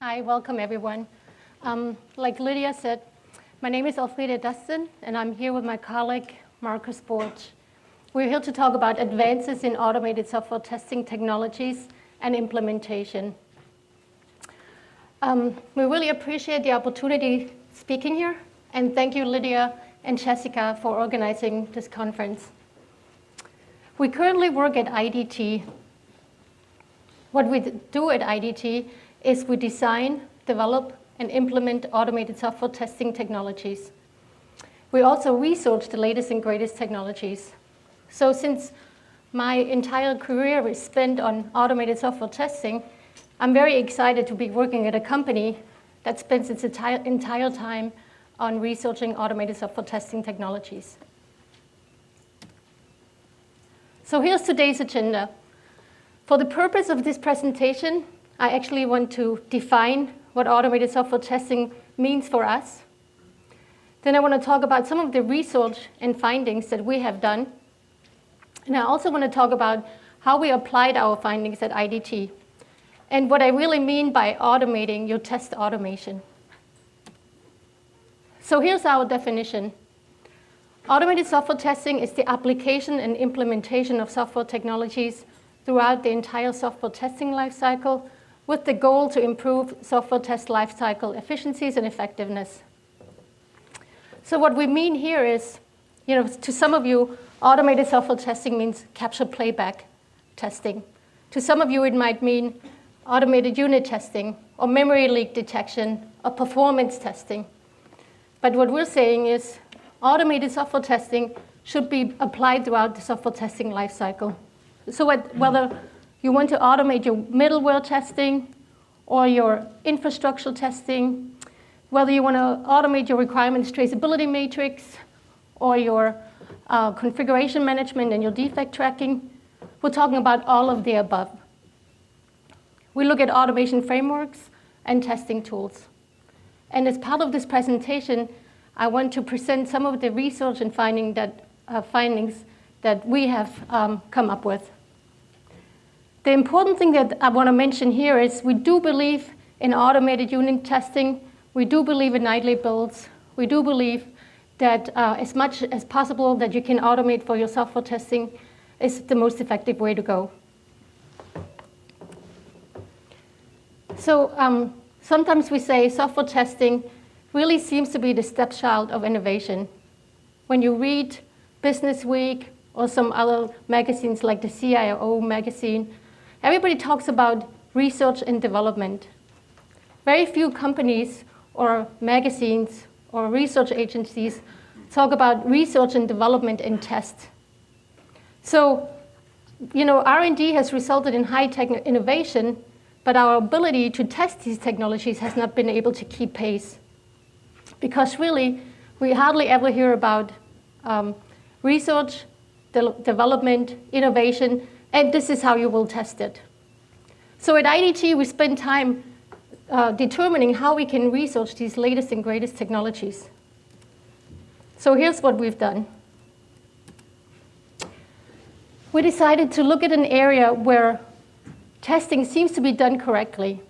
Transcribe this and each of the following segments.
Hi, welcome everyone. Like Lydia said, my name is Elfriede Dustin, and I'm here with my colleague, Borch. We're here to talk about advances in automated software testing technologies and implementation. We really appreciate the opportunity speaking here, and thank you, Lydia and Jessica, for organizing this conference. We currently work at IDT. What we do at IDT is we design, develop, and implement automated software testing technologies. We also research the latest and greatest technologies. So since my entire career is spent on automated software testing, I'm very excited to be working at a company that spends its entire time on researching automated software testing technologies. So here's today's agenda. For the purpose of this presentation, I actually want to define what automated software testing means for us. Then I want to talk about some of the research and findings that we have done. And I also want to talk about how we applied our findings at IDT and what I really mean by automating your test automation. So here's our definition. Automated software testing is the application and implementation of software technologies throughout the entire software testing lifecycle, with the goal to improve software test lifecycle efficiencies and effectiveness. So what we mean here is, to some of you, automated software testing means capture playback testing. To some of you, it might mean automated unit testing, or memory leak detection, or performance testing. But what we're saying is automated software testing should be applied throughout the software testing lifecycle. So whether you want to automate your middleware testing or your infrastructure testing, whether you want to automate your requirements traceability matrix or your configuration management and your defect tracking, we're talking about all of the above. We look at automation frameworks and testing tools. And as part of this presentation, I want to present some of the research and findings that we have come up with. The important thing that I want to mention here is we do believe in automated unit testing. We do believe in nightly builds. We do believe that as much as possible that you can automate for your software testing is the most effective way to go. So sometimes we say software testing really seems to be the stepchild of innovation. When you read Business Week or some other magazines like the CIO magazine, everybody talks about research and development. Very few companies or magazines or research agencies talk about research and development and test. So, R&D has resulted in high-tech innovation, but our ability to test these technologies has not been able to keep pace. Because really, we hardly ever hear about research, development, innovation, and this is how you will test it. So at IDT, we spend time determining how we can research these latest and greatest technologies. So here's what we've done. We decided to look at an area where testing seems to be done correctly.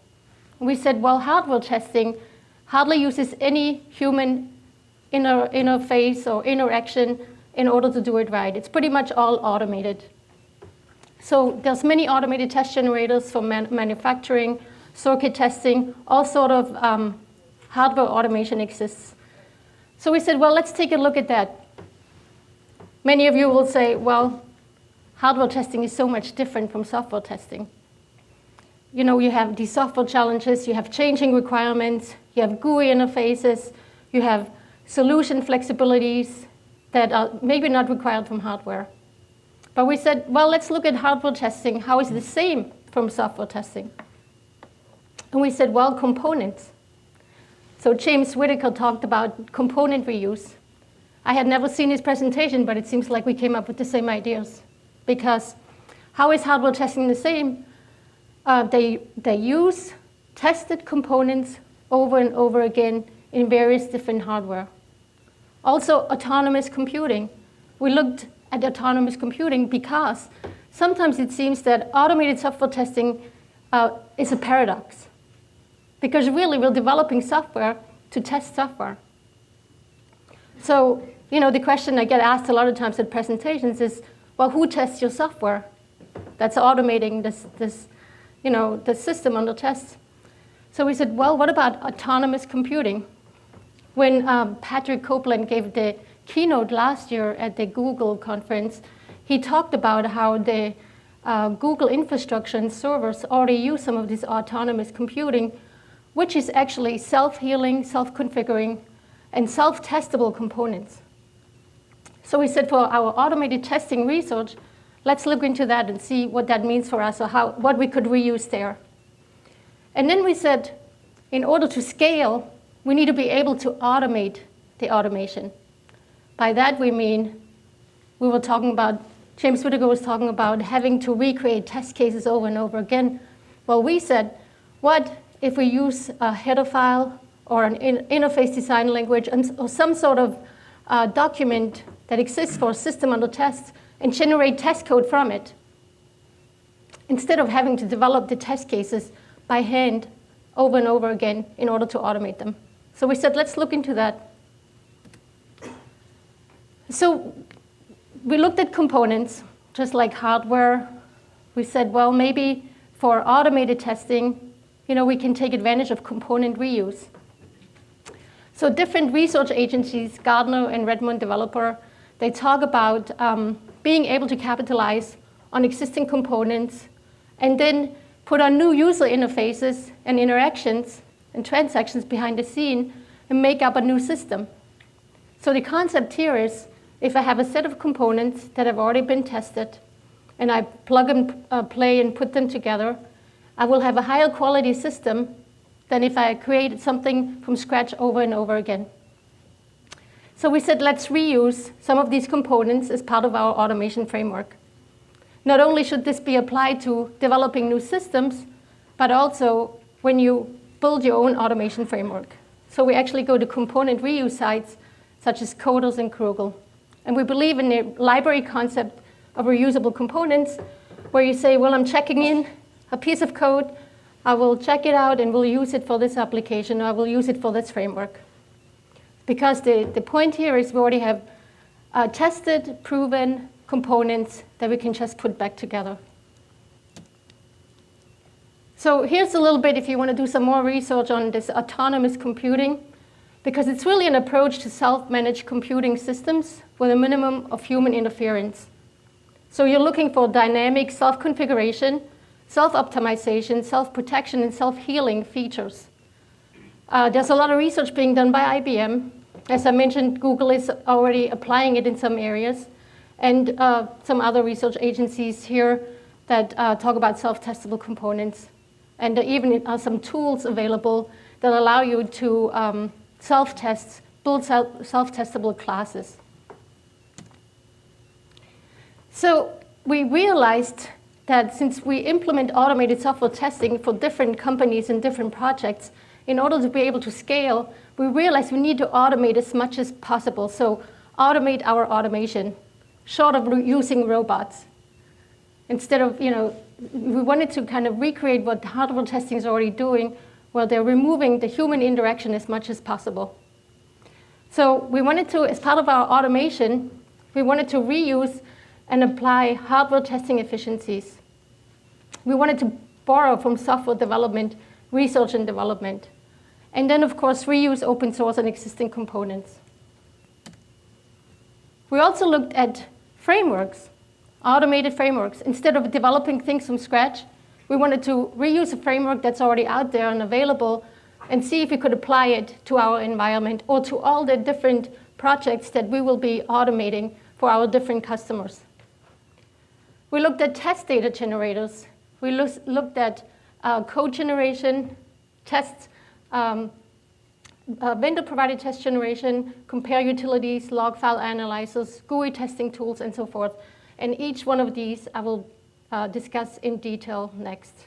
We said, well, hardware testing hardly uses any human interface or interaction in order to do it right. It's pretty much all automated. So there's many automated test generators for manufacturing, circuit testing, all sort of hardware automation exists. So we said, well, let's take a look at that. Many of you will say, well, hardware testing is so much different from software testing. You have these software challenges, you have changing requirements, you have GUI interfaces, you have solution flexibilities that are maybe not required from hardware. But we said, well, let's look at hardware testing. How is it the same from software testing? And we said, well, components. So James Whitaker talked about component reuse. I had never seen his presentation, but it seems like we came up with the same ideas. Because how is hardware testing the same? They use tested components over and over again in various different hardware. Also, autonomous computing. We looked at autonomous computing because sometimes it seems that automated software testing is a paradox. because really we're developing software to test software. So, the question I get asked a lot of times at presentations is, well, who tests your software that's automating this the system under test? So we said, well, what about autonomous computing? When Patrick Copeland gave the keynote last year at the Google conference, he talked about how the Google infrastructure and servers already use some of this autonomous computing, which is actually self-healing, self-configuring, and self-testable components. So we said, for our automated testing research, let's look into that and see what that means for us, or what we could reuse there. And then we said, in order to scale, we need to be able to automate the automation. By that we mean, James Whittaker was talking about having to recreate test cases over and over again. Well, we said, what if we use a header file or an interface design language or some sort of document that exists for a system under test and generate test code from it, instead of having to develop the test cases by hand over and over again in order to automate them. So we said, let's look into that. So we looked at components, just like hardware. We said, well, maybe for automated testing, we can take advantage of component reuse. So different research agencies, Gartner and Redmond Developer, they talk about being able to capitalize on existing components and then put on new user interfaces and interactions and transactions behind the scene and make up a new system. So the concept here is, if I have a set of components that have already been tested and I plug and play and put them together, I will have a higher quality system than if I create something from scratch over and over again. So we said, let's reuse some of these components as part of our automation framework. Not only should this be applied to developing new systems, but also when you build your own automation framework. So we actually go to component reuse sites such as Coders and Krugel. And we believe in the library concept of reusable components, where you say, well, I'm checking in a piece of code, I will check it out and we'll use it for this application, or I will use it for this framework. Because the point here is we already have tested, proven components that we can just put back together. So here's a little bit if you want to do some more research on this autonomous computing, because it's really an approach to self-managed computing systems with a minimum of human interference. So you're looking for dynamic self-configuration, self-optimization, self-protection, and self-healing features. There's a lot of research being done by IBM. As I mentioned, Google is already applying it in some areas, and some other research agencies here that talk about self-testable components. And there even are some tools available that allow you to self-test, build self-testable classes. So we realized that since we implement automated software testing for different companies and different projects, in order to be able to scale, we realized we need to automate as much as possible. So automate our automation, short of using robots. Instead of, we wanted to kind of recreate what hardware testing is already doing, where they're removing the human interaction as much as possible. So we wanted to, as part of our automation, we wanted to reuse and apply hardware testing efficiencies. We wanted to borrow from software development, research and development. And then, of course, reuse open source and existing components. We also looked at frameworks, automated frameworks. Instead of developing things from scratch, we wanted to reuse a framework that's already out there and available and see if we could apply it to our environment or to all the different projects that we will be automating for our different customers. We looked at test data generators. We looked at code generation, tests, vendor-provided test generation, compare utilities, log file analyzers, GUI testing tools, and so forth. And each one of these I will discuss in detail next.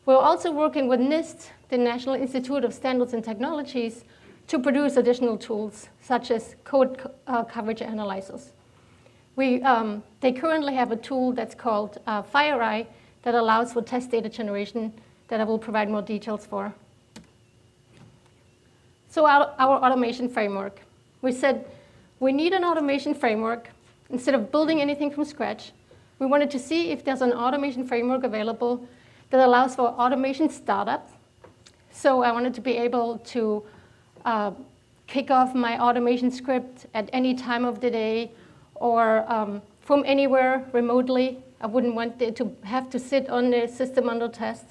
We're also working with NIST, the National Institute of Standards and Technologies, to produce additional tools, such as code coverage analyzers. They currently have a tool that's called FireEye that allows for test data generation that I will provide more details for. So our automation framework. We said we need an automation framework. Instead of building anything from scratch, we wanted to see if there's an automation framework available that allows for automation startup. So I wanted to be able to kick off my automation script at any time of the day or from anywhere remotely. I wouldn't want it to have to sit on the system under test.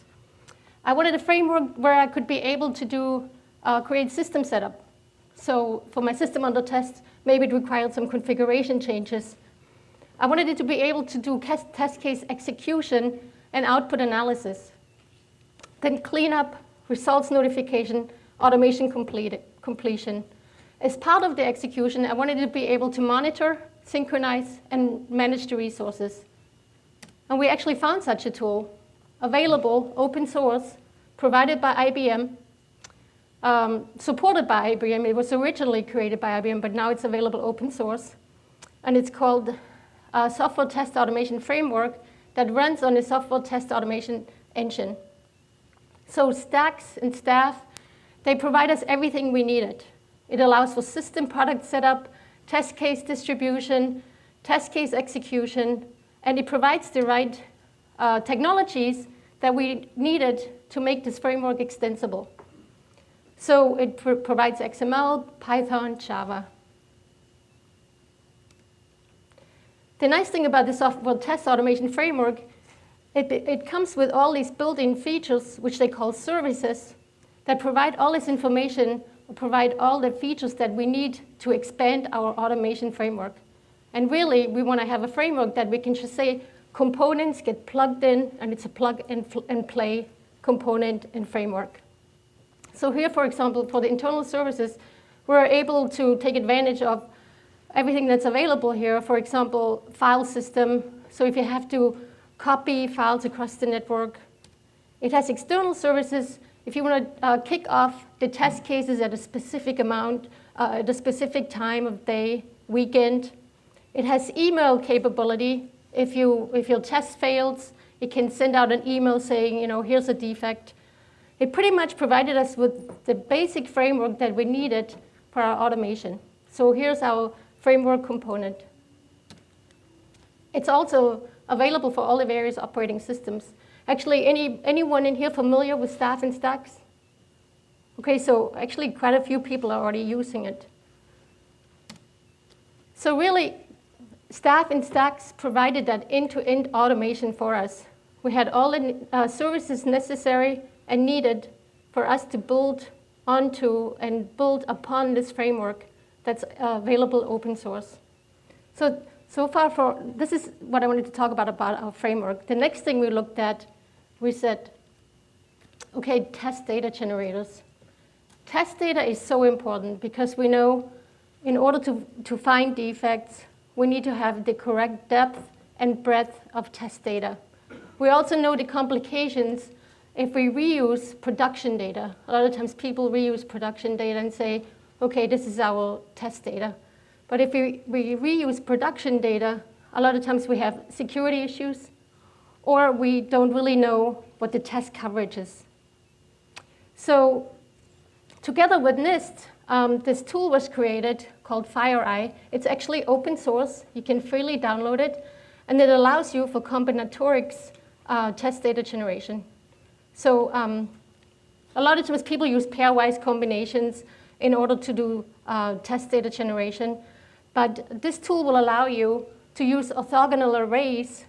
I wanted a framework where I could be able to do create system setup. So for my system under test, maybe it required some configuration changes. I wanted it to be able to do test case execution and output analysis. Then cleanup, results notification, automation completion. As part of the execution, I wanted to be able to monitor, synchronize, and manage the resources. And we actually found such a tool, available, open source, provided by IBM, supported by IBM. It was originally created by IBM, but now it's available open source. And it's called Software Test Automation Framework that runs on a software test automation engine. So STAX and STAF, they provide us everything we needed. It allows for system product setup, test case distribution, test case execution, and it provides the right technologies that we needed to make this framework extensible. So it provides XML, Python, Java. The nice thing about the software test automation framework, it comes with all these built-in features, which they call services, that provide all this information, provide all the features that we need to expand our automation framework. And really, we want to have a framework that we can just say components get plugged in, and it's a plug and play component and framework. So here, for example, for the internal services, we're able to take advantage of everything that's available here. For example, file system. So if you have to copy files across the network. It has external services. If you want to kick off the test cases at a specific amount, at a specific time of day, weekend. It has email capability. If your test fails, it can send out an email saying, here's a defect. It pretty much provided us with the basic framework that we needed for our automation. So here's our framework component. It's also available for all the various operating systems. Actually, anyone in here familiar with STAF and STAX? Okay, so actually quite a few people are already using it. So really, STAF and STAX provided that end-to-end automation for us. We had all the services necessary and needed for us to build onto and build upon this framework that's available open source. So far, this is what I wanted to talk about our framework. The next thing we looked at, we said, okay, test data generators. Test data is so important because we know in order to find defects, we need to have the correct depth and breadth of test data. We also know the complications if we reuse production data. A lot of times people reuse production data and say, okay, this is our test data. But if we reuse production data, a lot of times we have security issues, or we don't really know what the test coverage is. So together with NIST, this tool was created called FireEye. It's actually open source. You can freely download it. And it allows you for combinatorics test data generation. So a lot of times people use pairwise combinations in order to do test data generation. But this tool will allow you to use orthogonal arrays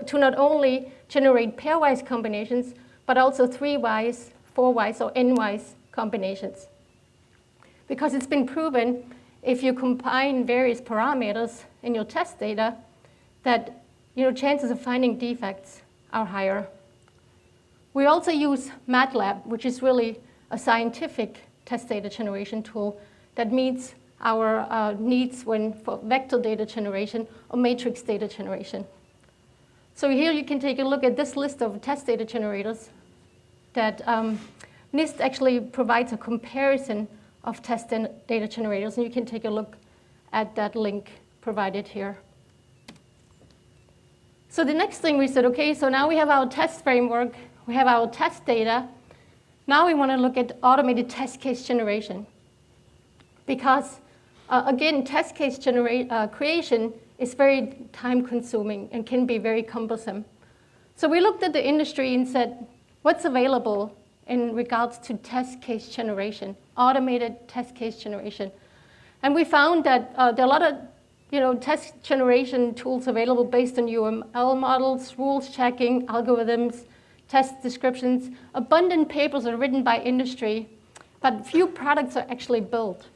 to not only generate pairwise combinations, but also 3-wise, 4-wise, or n-wise combinations. Because it's been proven, if you combine various parameters in your test data, that chances of finding defects are higher. We also use MATLAB, which is really a scientific test data generation tool that meets our needs for vector data generation or matrix data generation. So here you can take a look at this list of test data generators that NIST actually provides a comparison of test data generators, and you can take a look at that link provided here. So the next thing we said, okay, so now we have our test framework, we have our test data. Now we want to look at automated test case generation. because, again, test case creation is very time-consuming and can be very cumbersome. So we looked at the industry and said, what's available in regards to test case generation, automated test case generation? And we found that there are a lot of test generation tools available based on UML models, rules checking, algorithms, test descriptions. Abundant papers are written by industry, but few products are actually built.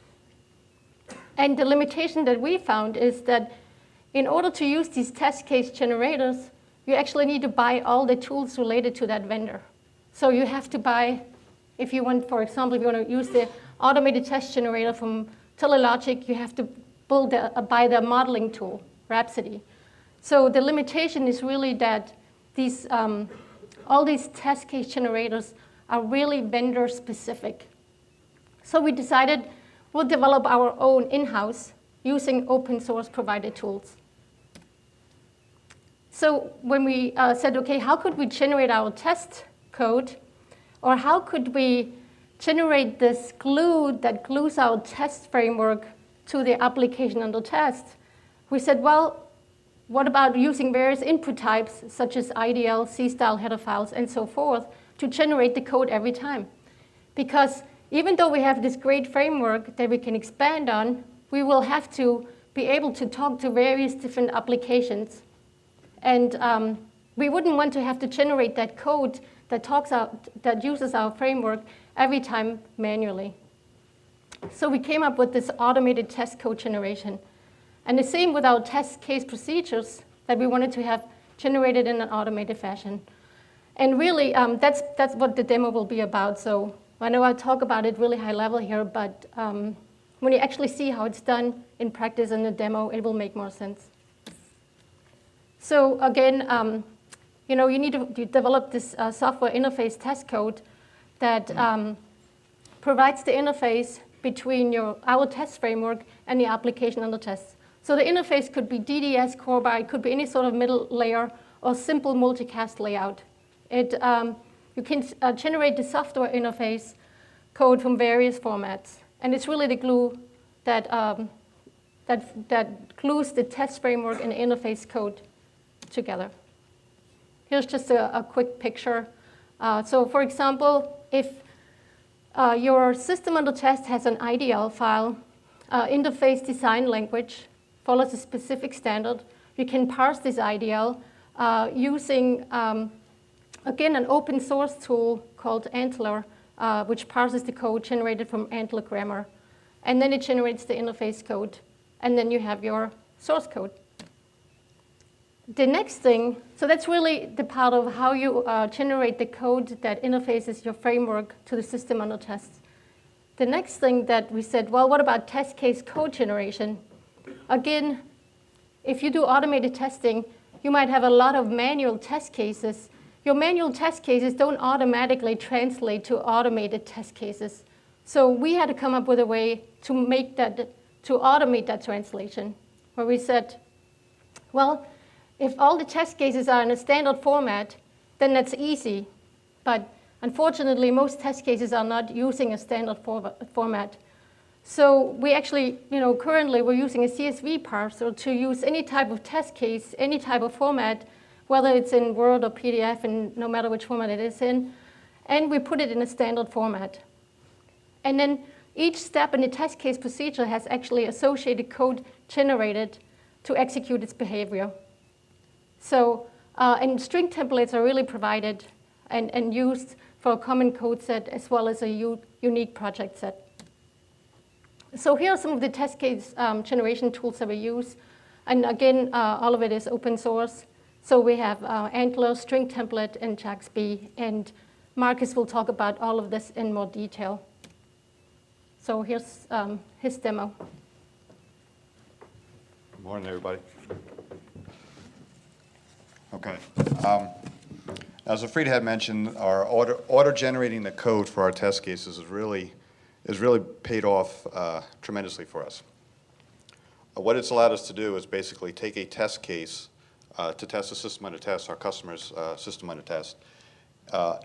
And the limitation that we found is that in order to use these test case generators, you actually need to buy all the tools related to that vendor. So you have to buy, if you want, for example, if you want to use the automated test generator from Telelogic, you have to buy the modeling tool, Rhapsody. So the limitation is really that these, all these test case generators are really vendor specific. So we decided we'll develop our own in-house using open source provided tools. So when we said, okay, how could we generate our test code, or how could we generate this glue that glues our test framework to the application under test, we said, well, what about using various input types, such as IDL, C-style header files, and so forth, to generate the code every time? Because even though we have this great framework that we can expand on, we will have to be able to talk to various different applications. And we wouldn't want to have to generate that code that uses our framework every time manually. So we came up with this automated test code generation. And the same with our test case procedures that we wanted to have generated in an automated fashion. And really, that's what the demo will be about. So I know I talk about it really high level here, but when you actually see how it's done in practice in the demo, it will make more sense. So again, you need to develop this software interface test code that provides the interface between our test framework and the application under test. So the interface could be DDS, core bar, it could be any sort of middle layer or simple multicast layout. You can generate the software interface code from various formats. And it's really the glue that glues the test framework and the interface code together. Here's just a quick picture. So for example, if your system under test has an IDL file, interface design language, follows a specific standard, you can parse this IDL using, again, an open source tool called Antler, which parses the code generated from Antler grammar. And then it generates the interface code. And then you have your source code. The next thing, so that's really the part of how you generate the code that interfaces your framework to the system under test. The next thing that we said, well, what about test case code generation? Again, if you do automated testing, you might have a lot of manual test cases. Your manual test cases don't automatically translate to automated test cases. So we had to come up with a way to automate that translation, where we said, well, if all the test cases are in a standard format, then that's easy. But unfortunately, most test cases are not using a standard format. So we actually, currently we're using a CSV parser to use any type of test case, any type of format, whether it's in Word or PDF, and no matter which format it is in, and we put it in a standard format. And then each step in the test case procedure has actually associated code generated to execute its behavior. So, and string templates are really provided and used for a common code set as well as a unique project set. So here are some of the test case generation tools that we use. And again, all of it is open source. So we have Antler, string template, and JAX-B. And Marcus will talk about all of this in more detail. So here's his demo. Good morning, everybody. Okay. As Elfriede had mentioned, our auto-generating the code for our test cases is really paid off tremendously for us. What it's allowed us to do is basically take a test case to test a system under test, our customer's system under test,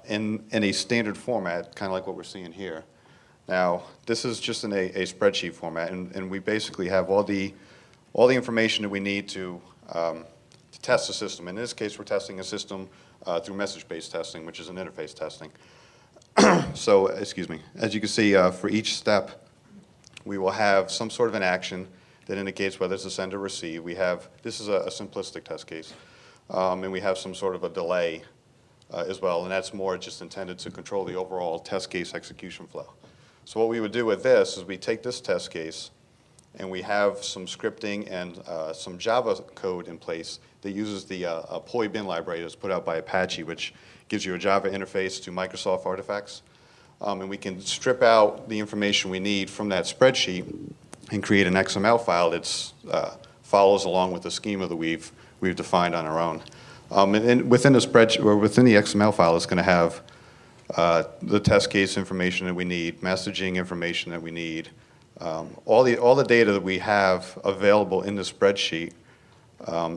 in a standard format, kind of like what we're seeing here, Now, this is just in a spreadsheet format, and we basically have all the information that we need to test the system. In this case, we're testing a system through message-based testing, which is an interface testing. So, excuse me, as you can see, for each step, we will have some sort of an action that indicates whether it's a send or receive. This is a simplistic test case, and we have some sort of a delay as well, and that's more just intended to control the overall test case execution flow. So what we would do with this is we take this test case and we have some scripting and some Java code in place that uses the POI bin library that's put out by Apache, which gives you a Java interface to Microsoft artifacts. And we can strip out the information we need from that spreadsheet and create an XML file that follows along with the schema that we've defined on our own. And within the spreadsheet, or within the XML file, it's going to have the test case information that we need, messaging information that we need, all the data that we have available in the spreadsheet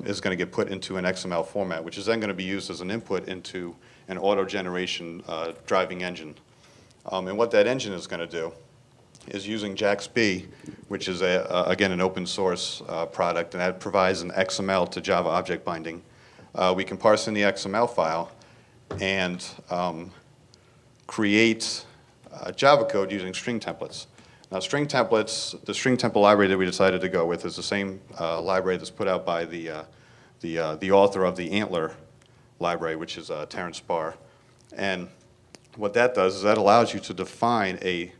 is going to get put into an XML format, which is then going to be used as an input into an auto-generation driving engine. And what that engine is going to do is using JAX-B, which is, again, an open source product, and that provides an XML to Java object binding. We can parse in the XML file and create Java code using string templates. Now, string templates, the string template library that we decided to go with is the same library that's put out by the author of the Antler library, which is Terrence Barr. And what that does is that allows you to define a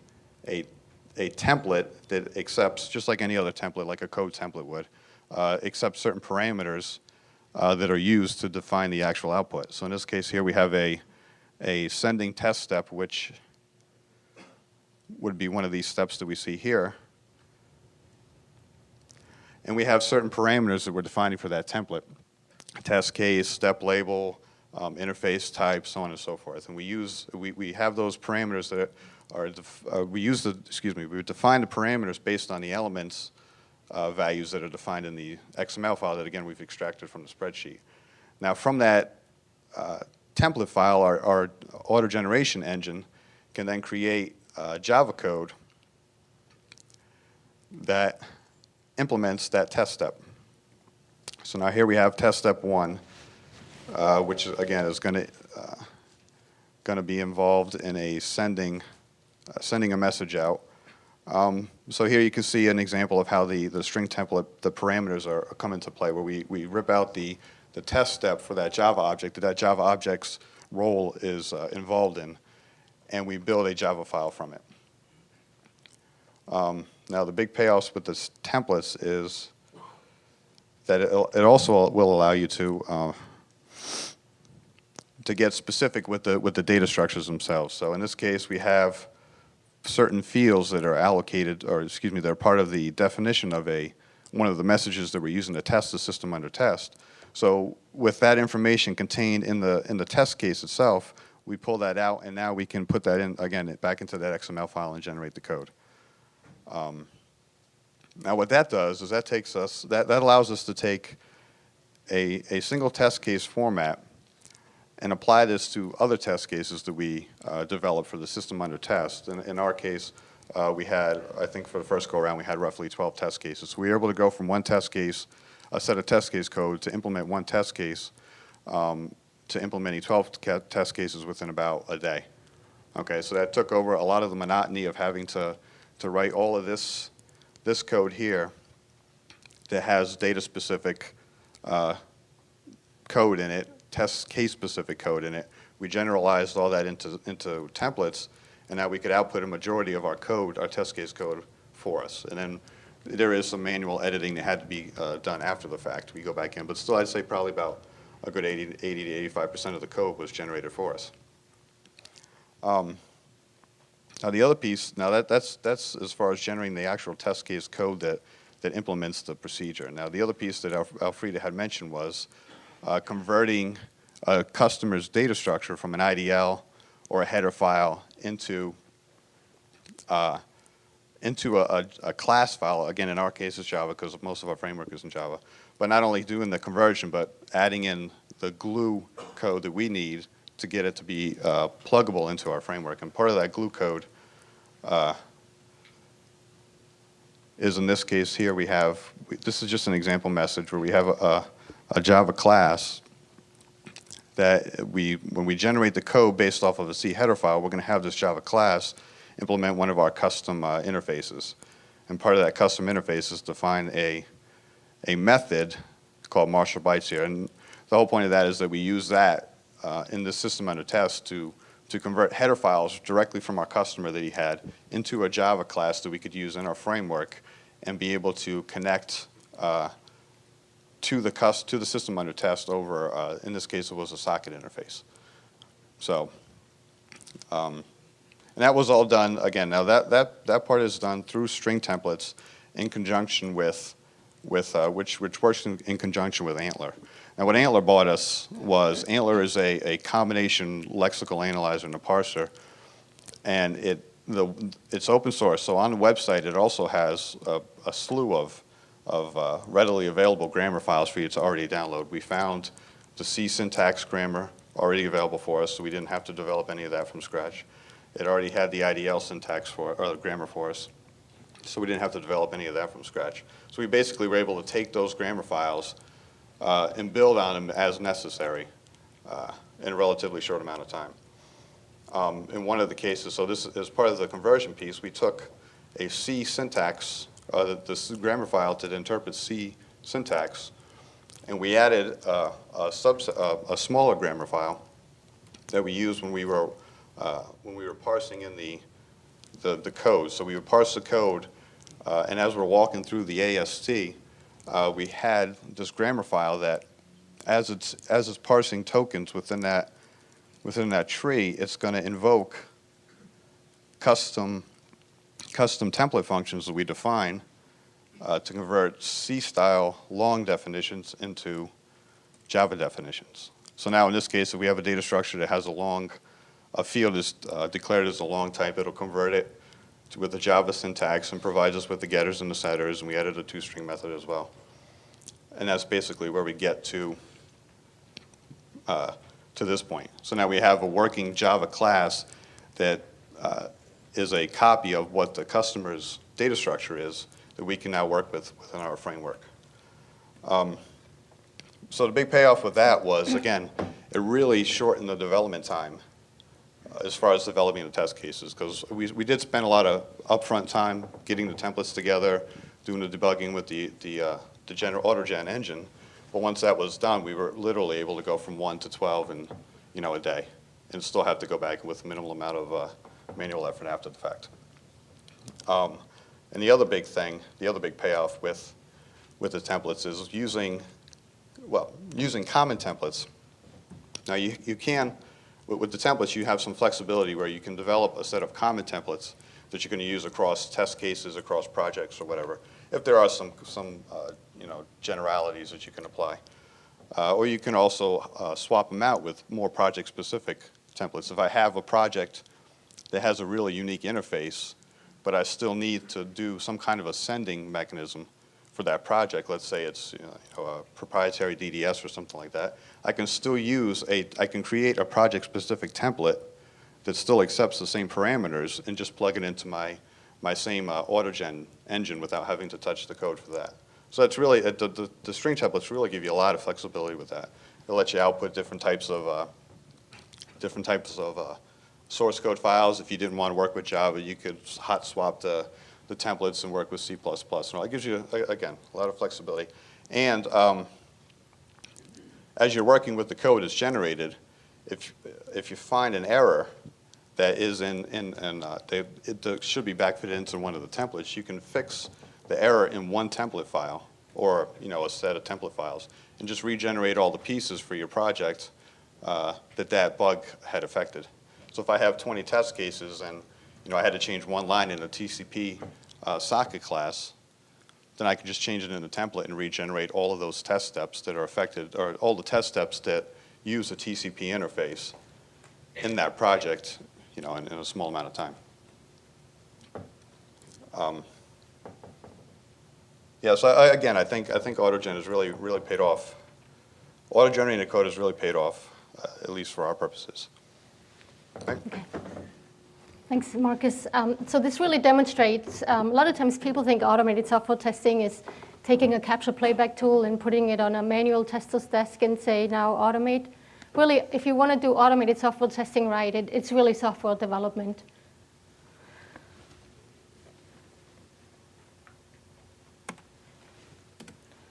template that accepts, just like any other template, like a code template would, accepts certain parameters that are used to define the actual output. So in this case here, we have a sending test step, which would be one of these steps that we see here. And we have certain parameters that we're defining for that template: test case, step label, interface type, so on and so forth. And we have those parameters that we define the parameters based on the elements values that are defined in the XML file that, again, we've extracted from the spreadsheet. Now, from that template file, our auto-generation engine can then create Java code that implements that test step. So now here we have test step 1, which again is going to be involved in a sending a message out. So here you can see an example of how the string template, the parameters come into play, where we rip out the test step for that Java object that Java object's role is involved in, and we build a Java file from it. Now, the big payoffs with the templates is that it also will allow you to get specific with the data structures themselves. So in this case, we have certain fields that are allocated, or excuse me, they're part of the definition of one of the messages that we're using to test the system under test. So with that information contained in the test case itself, we pull that out, and now we can put that in, again, back into that XML file and generate the code. Now what that does is that allows us to take a single test case format and apply this to other test cases that we develop for the system under test. In our case, we had, I think for the first go-around, we had roughly 12 test cases. So we were able to go from one test case, a set of test case code, to implement one test case, to implementing 12 test cases within about a day. Okay, so that took over a lot of the monotony of having to write all of this code here that has data-specific code in it, test case-specific code in it. We generalized all that into templates, and now we could output a majority of our code, our test case code, for us. And then there is some manual editing that had to be done after the fact. We go back in, but still I'd say probably about a good 80 to 85% of the code was generated for us. Now the other piece, that's as far as generating the actual test case code that implements the procedure. Now the other piece that Elfriede had mentioned was converting a customer's data structure from an IDL or a header file into a class file. Again, in our case, it's Java, because most of our framework is in Java. But not only doing the conversion, but adding in the glue code that we need to get it to be pluggable into our framework. And part of that glue code is in this case here this is just an example message where we have a Java class that when we generate the code based off of a C header file, we're going to have this Java class implement one of our custom interfaces. And part of that custom interface is define a method called Marshall bytes here. And the whole point of that is that we use that in the system under test to convert header files directly from our customer that he had into a Java class that we could use in our framework and be able to connect to the system under test over, in this case, it was a socket interface. So, and that was all done, again, now that part is done through string templates in conjunction with which works in conjunction with Antler. Now what Antler bought us was, Antler is a combination lexical analyzer and a parser, and it's open source, so on the website it also has a slew of readily available grammar files for you to already download. We found the C syntax grammar already available for us, so we didn't have to develop any of that from scratch. It already had the IDL syntax or grammar for us, so we didn't have to develop any of that from scratch. So we basically were able to take those grammar files and build on them as necessary in a relatively short amount of time. In one of the cases, so this is part of the conversion piece, we took a C syntax, the grammar file to interpret C syntax, and we added a smaller grammar file that we used when we were parsing in the code. So we would parse the code, and as we're walking through the AST, we had this grammar file that, as it's parsing tokens within that tree, it's going to invoke custom template functions that we define to convert C-style long definitions into Java definitions. So now in this case, if we have a data structure that has a field is declared as a long type, it'll convert it with the Java syntax and provides us with the getters and the setters, and we added a toString method as well. And that's basically where we get to this point. So now we have a working Java class that is a copy of what the customer's data structure is that we can now work with within our framework. So the big payoff with that was, again, it really shortened the development time as far as developing the test cases, because we did spend a lot of upfront time getting the templates together, doing the debugging with the auto-gen engine. But once that was done, we were literally able to go from 1 to 12 in a day, and still have to go back with a minimal amount of manual effort after the fact. And the other big payoff with the templates is using common templates. Now you can, with the templates, you have some flexibility where you can develop a set of common templates that you're going to use across test cases, across projects, or whatever, if there are some generalities that you can apply. Or you can also swap them out with more project-specific templates. If I have a project that has a really unique interface, but I still need to do some kind of a sending mechanism for that project, let's say it's a proprietary DDS or something like that, I can still I can create a project-specific template that still accepts the same parameters and just plug it into my same AutoGen engine without having to touch the code for that. So it's really, the string templates really give you a lot of flexibility with that. They'll let you output different types of source code files. If you didn't want to work with Java, you could hot swap the templates and work with C++. And it gives you, again, a lot of flexibility. And as you're working with the code that's generated, if you find an error that is it should be backfitted into one of the templates, you can fix the error in one template file, or a set of template files, and just regenerate all the pieces for your project that bug had affected. So if I have 20 test cases and I had to change one line in a TCP socket class, then I can just change it in the template and regenerate all of those test steps that are affected, or all the test steps that use a TCP interface in that project, in a small amount of time. Yeah, so I think AutoGen has really paid off. Auto-generating code has really paid off, at least for our purposes. Okay. Thanks, Marcus. So this really demonstrates, a lot of times people think automated software testing is taking a capture playback tool and putting it on a manual tester's desk and say, now automate. Really, if you want to do automated software testing right, it's really software development.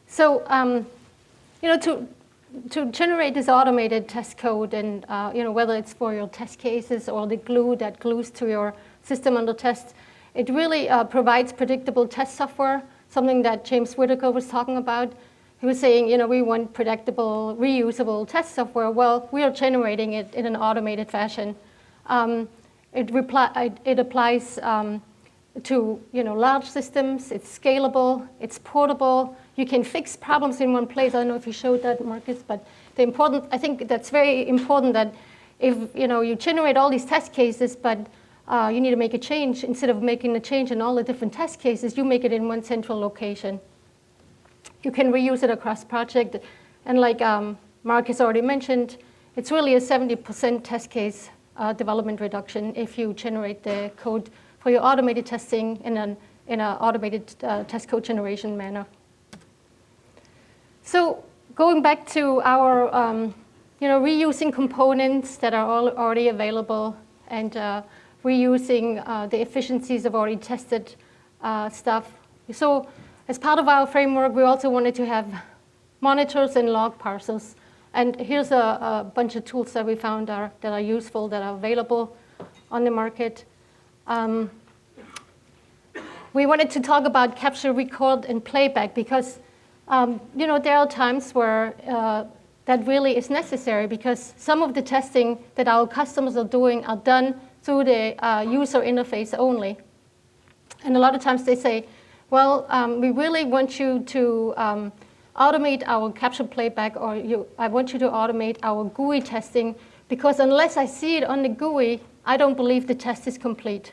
So, to generate this automated test code, and whether it's for your test cases or the glue that glues to your system under test, it really provides predictable test software, something that James Whitaker was talking about. He was saying, we want predictable, reusable test software. Well, we are generating it in an automated fashion. It applies to large systems. It's scalable. It's portable. You can fix problems in one place. I don't know if you showed that, Marcus, but I think that's very important that if you generate all these test cases, but you need to make a change, instead of making a change in all the different test cases, you make it in one central location. You can reuse it across project. And like Marcus already mentioned, it's really a 70% test case development reduction if you generate the code for your automated testing in an automated test code generation manner. So going back to our reusing components that are already available and reusing the efficiencies of already tested stuff. So as part of our framework, we also wanted to have monitors and log parsers. And here's a bunch of tools that we found that are useful, that are available on the market. We wanted to talk about capture, record, and playback because there are times where that really is necessary because some of the testing that our customers are doing are done through the user interface only. And a lot of times they say, well, we really want you to automate our capture playback, or I want you to automate our GUI testing because unless I see it on the GUI, I don't believe the test is complete.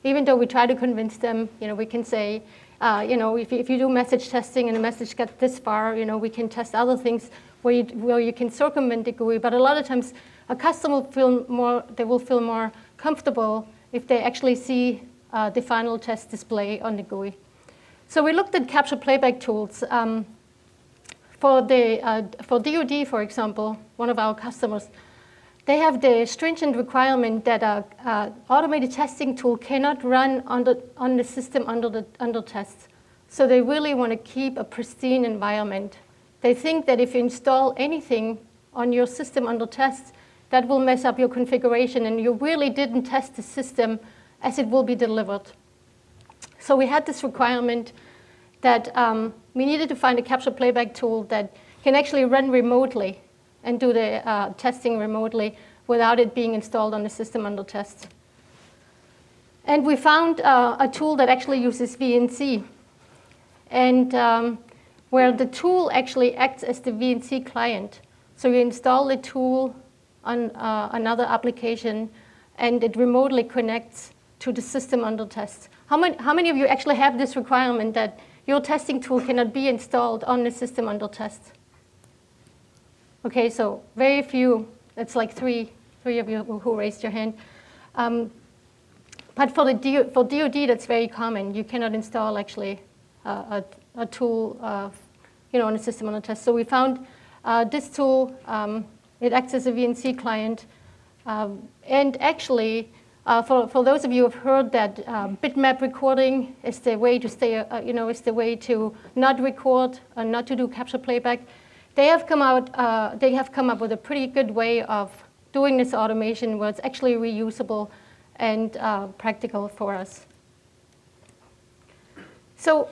Even though we try to convince them, we can say, if you do message testing and the message got this far, we can test other things where you can circumvent the GUI. But a lot of times, a customer will feel more comfortable if they actually see the final test display on the GUI. So we looked at capture playback tools. For DoD, for example, one of our customers, they have the stringent requirement that an automated testing tool cannot run on the system under test. So they really want to keep a pristine environment. They think that if you install anything on your system under test, that will mess up your configuration, and you really didn't test the system as it will be delivered. So we had this requirement that we needed to find a capture playback tool that can actually run remotely and do the testing remotely without it being installed on the system under test. And we found a tool that actually uses VNC, and where the tool actually acts as the VNC client. So you install the tool on another application, and it remotely connects to the system under test. How many of you actually have this requirement that your testing tool cannot be installed on the system under test? Okay, so very few. That's like three of you who raised your hand. But for DoD, that's very common. You cannot install actually a tool on a system under test. So we found this tool. It acts as a VNC client, and actually, for those of you who have heard that bitmap recording is the way to stay, is the way to not record and not to do capture playback. They have come up with a pretty good way of doing this automation where it's actually reusable and practical for us. So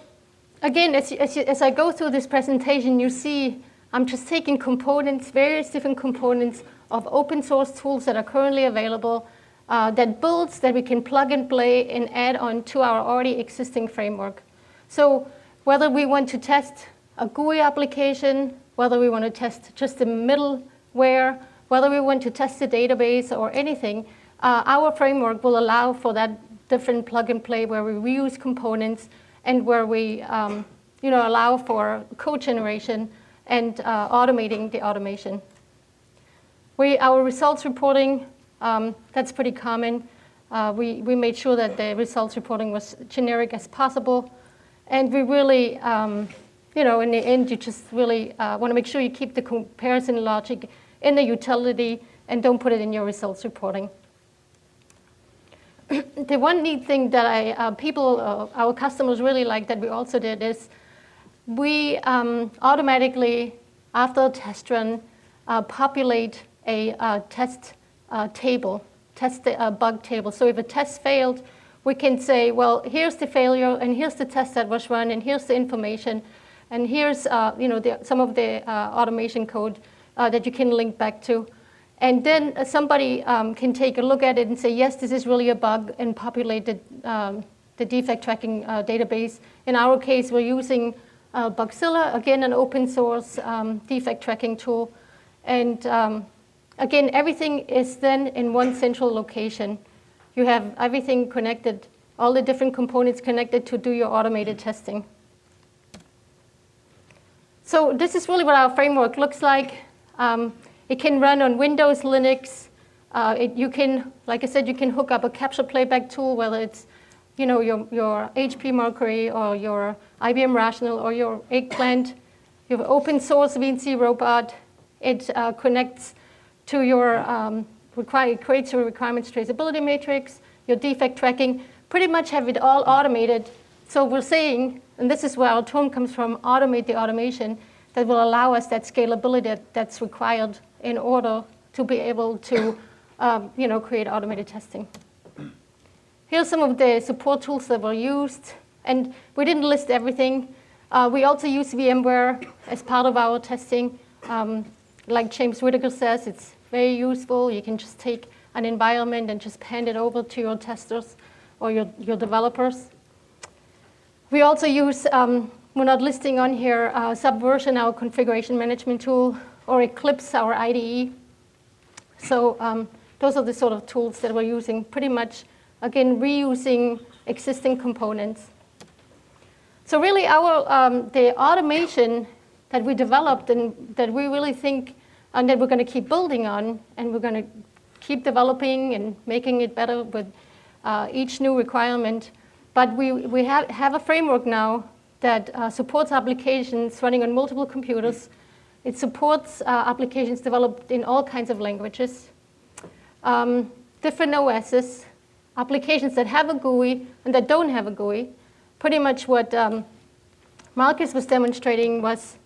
again, as I go through this presentation, you see I'm just taking components, various different components of open source tools that are currently available that we can plug and play and add on to our already existing framework. So whether we want to test a GUI application, whether we want to test just the middleware, whether we want to test the database or anything, our framework will allow for that different plug and play where we reuse components and where we allow for code generation and automating the automation. Our results reporting, that's pretty common. We made sure that the results reporting was generic as possible. And we really, in the end, you just really want to make sure you keep the comparison logic in the utility and don't put it in your results reporting. The one neat thing that our customers really like that we also did is we automatically, after a test run, populate a test table, bug table. So if a test failed, we can say, well, here's the failure, and here's the test that was run, and here's the information, and here's some of the automation code that you can link back to. And then somebody can take a look at it and say, yes, this is really a bug, and populate the defect tracking database. In our case, we're using Bugzilla, again, an open source defect tracking tool. And again, everything is then in one central location. You have everything connected, all the different components connected to do your automated testing. So this is really what our framework looks like. It can run on Windows, Linux. You can, like I said, you can hook up a capture playback tool, whether it's your HP Mercury or your IBM Rational or your Eggplant. You have open source VNC robot. It connects to your creates your requirements traceability matrix, your defect tracking. Pretty much have it all automated. So we're saying, and this is where our term comes from, automate the automation that will allow us that scalability that's required in order to be able to create automated testing. Here's some of the support tools that were used. And we didn't list everything. We also use VMware as part of our testing. Like James Whitaker says, it's very useful. You can just take an environment and just hand it over to your testers or your developers. We also use, we're not listing on here, Subversion, our configuration management tool, or Eclipse, our IDE. So those are the sort of tools that we're using, pretty much, again, reusing existing components. So really, the automation that we developed and that we really think and that we're going to keep building on, and we're going to keep developing and making it better with each new requirement. But we have a framework now that supports applications running on multiple computers. It supports applications developed in all kinds of languages, different OSs, applications that have a GUI and that don't have a GUI. Pretty much what Marcus was demonstrating was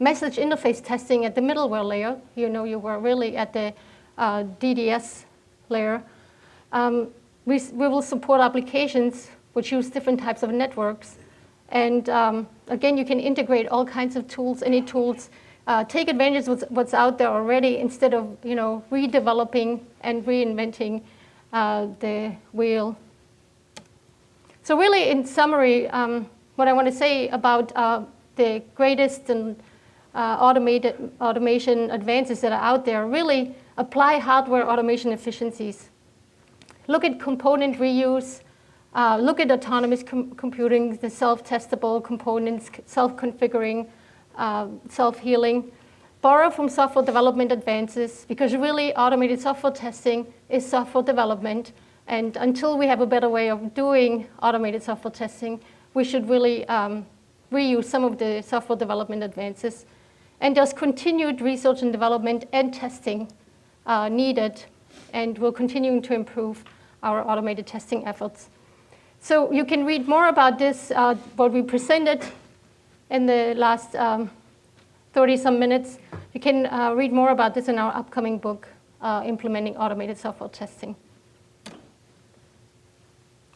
message interface testing at the middleware layer. You were really at the DDS layer. We will support applications which use different types of networks. And again, you can integrate all kinds of tools, any tools. Take advantage of what's out there already instead of redeveloping and reinventing the wheel. So really, in summary, what I want to say about the greatest and automation advances that are out there, really apply hardware automation efficiencies. Look at component reuse. Look at autonomous computing, the self-testable components, self-configuring, self-healing. Borrow from software development advances, because really automated software testing is software development. And until we have a better way of doing automated software testing, we should really reuse some of the software development advances. And there's continued research and development and testing needed, and we're continuing to improve our automated testing efforts. So you can read more about this, what we presented in the last 30-some minutes. You can read more about this in our upcoming book, Implementing Automated Software Testing.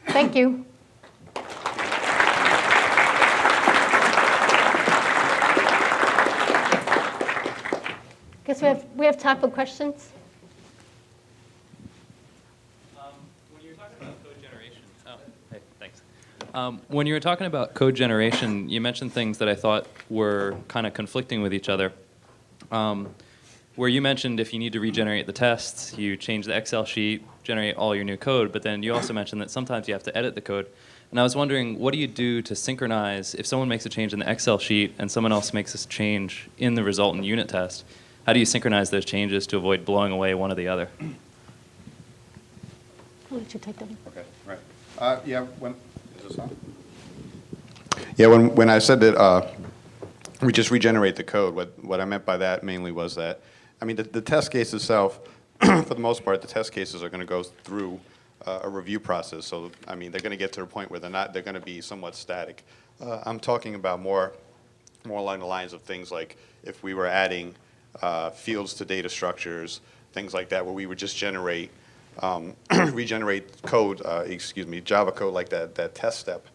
Thank you. Guess we have time for questions. When you were talking about code generation, when you were talking about code generation, you mentioned things that I thought were kind of conflicting with each other. Where you mentioned if you need to regenerate the tests, you change the Excel sheet, generate all your new code, but then you also mentioned that sometimes you have to edit the code. And I was wondering, what do you do to synchronize if someone makes a change in the Excel sheet and someone else makes a change in the resultant unit test? How do you synchronize those changes to avoid blowing away one or the other? I'll let you take that one. Okay, right. Yeah, is this on? Yeah, when I said that we just regenerate the code, what I meant by that mainly was that, I mean, the test case itself, for the most part, the test cases are going to go through a review process. So, I mean, they're going to get to a point where they're going to be somewhat static. I'm talking about more along the lines of things like if we were adding fields to data structures, things like that, where we would just regenerate code, Java code like that test step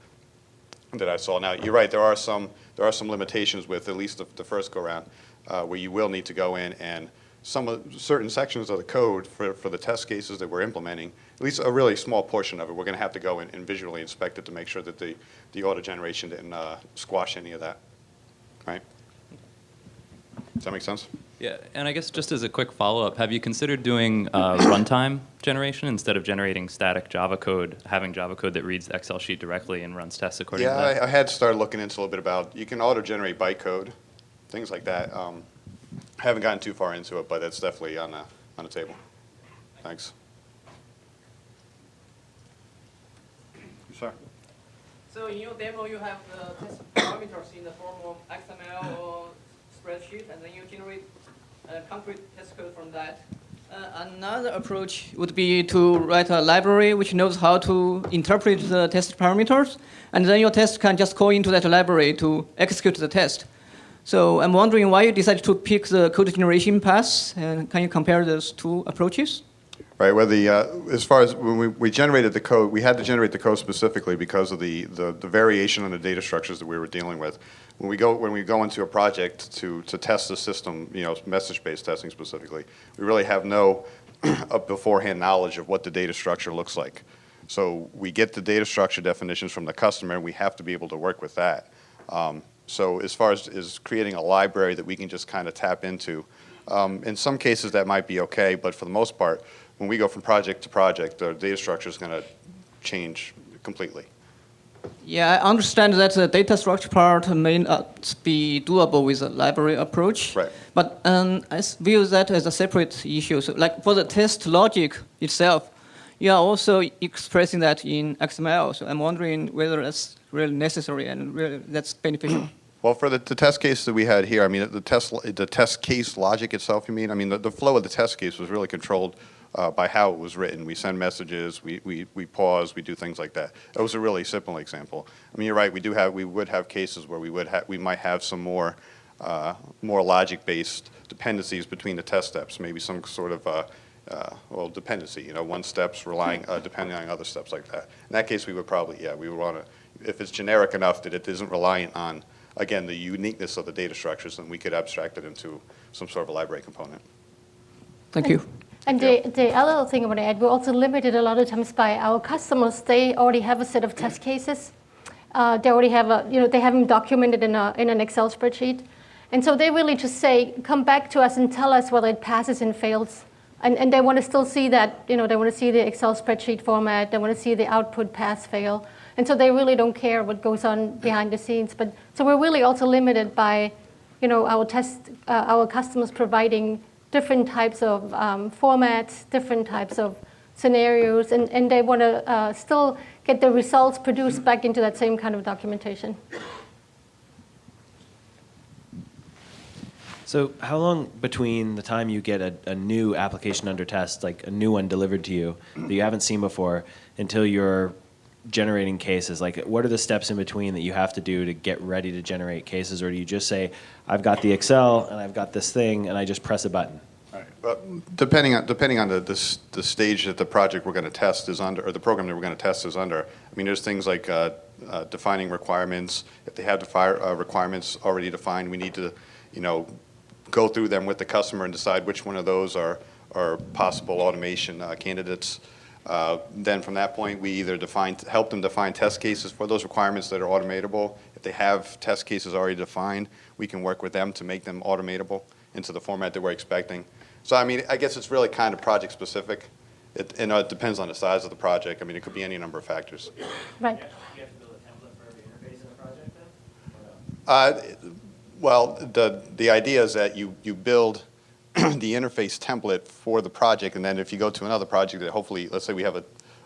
that I saw. Now, you're right, there are some limitations with at least the first go-round where you will need to go in and certain sections of the code for the test cases that we're implementing, at least a really small portion of it, we're going to have to go in and visually inspect it to make sure that the auto generation didn't squash any of that, right? Does that make sense? Yeah, and I guess just as a quick follow-up, have you considered doing runtime generation instead of generating static Java code, having Java code that reads the Excel sheet directly and runs tests according to that? Yeah, I had started looking into a little bit about, you can auto-generate bytecode, things like that. I haven't gotten too far into it, but it's definitely on the table. Thanks. Sir. So in your demo, you have the test parameters in the form of XML or spreadsheet, and then you generate concrete test code from that. Another approach would be to write a library which knows how to interpret the test parameters, and then your test can just call into that library to execute the test. So I'm wondering why you decided to pick the code generation path, and can you compare those two approaches? Right. Well, as far as when we generated the code, we had to generate the code specifically because of the variation in the data structures that we were dealing with. When we go into a project to test the system, message-based testing specifically, we really have no beforehand knowledge of what the data structure looks like. So we get the data structure definitions from the customer, and we have to be able to work with that. So as far as creating a library that we can just kind of tap into, in some cases that might be okay, but for the most part, when we go from project to project, the data structure is going to change completely. Yeah, I understand that the data structure part may not be doable with a library approach. Right. But I view that as a separate issue. So, like for the test logic itself, you are also expressing that in XML. So I'm wondering whether that's really necessary and really that's beneficial. Well, for the test case that we had here, I mean, the test case logic itself, you mean? I mean, the flow of the test case was really controlled by how it was written. We send messages, we pause, we do things like that. That was a really simple example. I mean, you're right. We would have cases where we might have some more logic-based dependencies between the test steps. Maybe some sort of dependency. One step's relying depending on other steps like that. In that case, we would probably we would want to, if it's generic enough that it isn't reliant on, again, the uniqueness of the data structures, then we could abstract it into some sort of a library component. Thank you. And the other thing I want to add, we're also limited a lot of times by our customers. They already have a set of test cases. They already have they have them documented in an Excel spreadsheet. And so they really just say, come back to us and tell us whether it passes and fails. And they want to still see that, they want to see the Excel spreadsheet format. They want to see the output pass fail. And so they really don't care what goes on behind the scenes. But so we're really also limited by, our customers providing different types of formats, different types of scenarios, and they want to still get the results produced back into that same kind of documentation. So how long between the time you get a new application under test, like a new one delivered to you that you haven't seen before, until you're generating cases? Like, what are the steps in between that you have to do to get ready to generate cases? Or do you just say, I've got the Excel and I've got this thing and I just press a button? All right. Well, depending on the stage that the project we're going to test is under, or the program that we're going to test is under, I mean, there's things like defining requirements. If they have requirements already defined, we need to, go through them with the customer and decide which one of those are possible automation candidates. Then from that point, we either help them define test cases for those requirements that are automatable. If they have test cases already defined, we can work with them to make them automatable into the format that we're expecting. So, I mean, I guess it's really kind of project specific. It depends on the size of the project. I mean, it could be any number of factors. Right. You have to build a template for every interface in the project then? Or no? Well, the idea is that you build the interface template for the project, and then if you go to another project that hopefully, let's say we have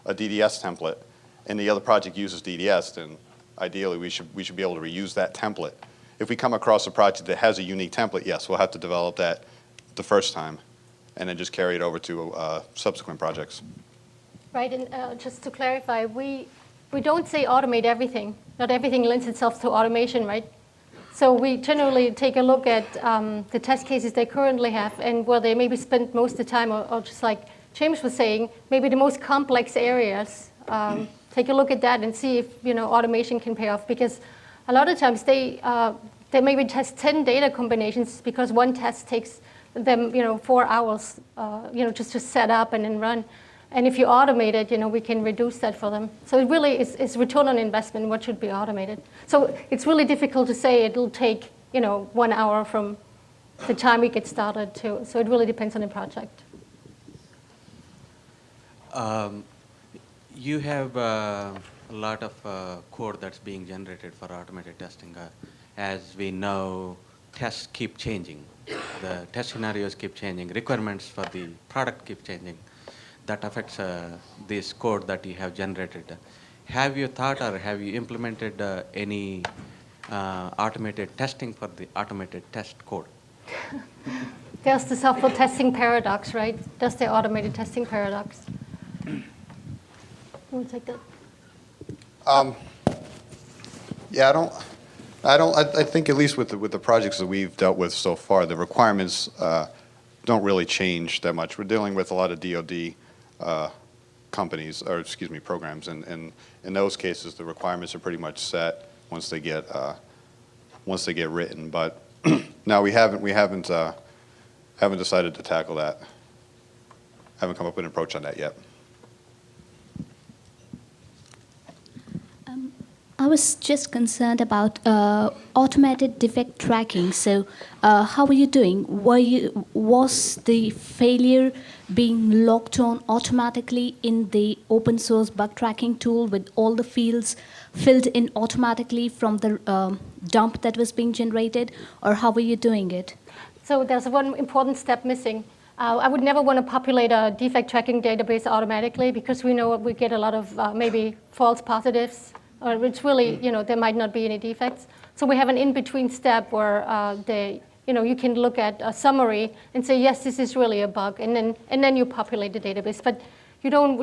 a DDS template and the other project uses DDS, then ideally we should be able to reuse that template. If we come across a project that has a unique template, yes, we'll have to develop that the first time and then just carry it over to subsequent projects. Right, and just to clarify, we don't say automate everything. Not everything lends itself to automation, right? So we generally take a look at the test cases they currently have and where they maybe spend most of the time, or just like James was saying, maybe the most complex areas. Take a look at that and see if automation can pay off, because a lot of times they maybe test 10 data combinations because one test takes them 4 hours just to set up and then run. And if you automate it, we can reduce that for them. So it really is return on investment, what should be automated. So it's really difficult to say it'll take 1 hour from the time we get started to. So it really depends on the project. You have a lot of code that's being generated for automated testing. As we know, tests keep changing. The test scenarios keep changing. Requirements for the product keep changing. That affects this code that you have generated. Have you thought or have you implemented any automated testing for the automated test code? There's the software testing paradox, right? That's the automated testing paradox. You want to take that? Yeah, I think at least with the projects that we've dealt with so far, the requirements don't really change that much. We're dealing with a lot of DoD companies, or excuse me, programs, and in those cases, the requirements are pretty much set once they get written. But no, we haven't decided to tackle that. Haven't come up with an approach on that yet. I was just concerned about automated defect tracking. So how are you doing? Was the failure being logged on automatically in the open source bug tracking tool with all the fields filled in automatically from the dump that was being generated? Or how are you doing it? So there's one important step missing. I would never want to populate a defect tracking database automatically, because we know we get a lot of maybe false positives, or it's really, there might not be any defects. So we have an in-between step where you can look at a summary and say, yes, this is really a bug, and then you populate the database. But you don't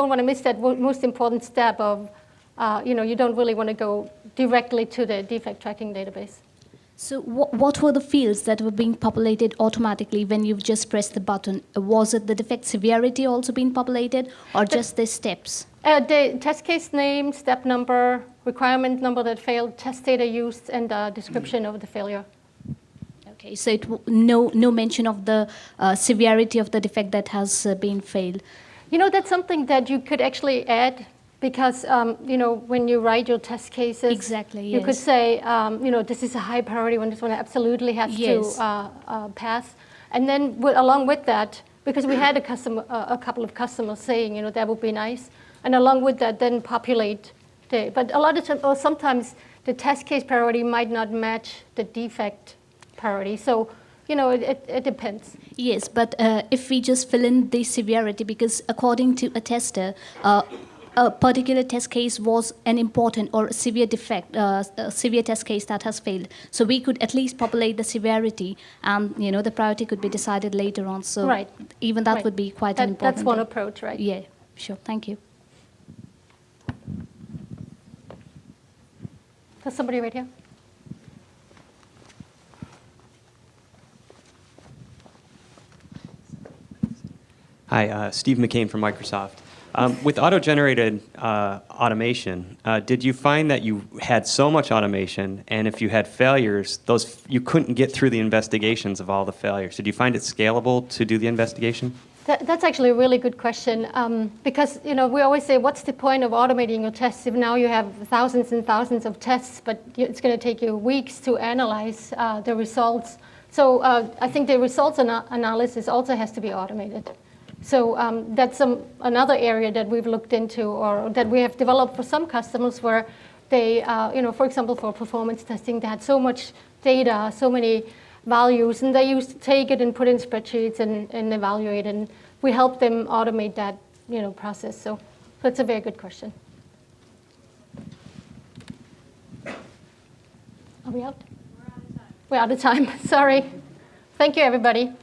want to miss that most important step of, you don't really want to go directly to the defect tracking database. So what were the fields that were being populated automatically when you've just pressed the button? Was it the defect severity also being populated, or just the steps? The test case name, step number, requirement number that failed, test data used, and description of the failure. Okay, so no mention of the severity of the defect that has been failed. That's something that you could actually add, because when you write your test cases, exactly, you could say, this is a high priority one. This one absolutely has yes. to pass. And then along with that, because we had a couple of customers saying, that would be nice. And along with that, then populate but a lot of times, or sometimes the test case priority might not match the defect priority. So, it depends. Yes, but if we just fill in the severity, because according to a tester, a particular test case was an important or severe defect, a severe test case that has failed. So we could at least populate the severity, and the priority could be decided later on. So right. Even that would be quite an important. That's one approach, right? Yeah, sure. Thank you. There's somebody right here. Hi, Steve McCain from Microsoft. With auto-generated automation, did you find that you had so much automation, and if you had failures, you couldn't get through the investigations of all the failures? Did you find it scalable to do the investigation? That's actually a really good question, because we always say, what's the point of automating your tests if now you have thousands and thousands of tests, but it's going to take you weeks to analyze the results. So I think the results analysis also has to be automated. So that's another area that we've looked into, or that we have developed for some customers, where they, for example, for performance testing, they had so much data, so many values, and they used to take it and put in spreadsheets and evaluate, and we help them automate that process. So That's a very good question. Are we out? We're out of time. Sorry. Thank you, everybody.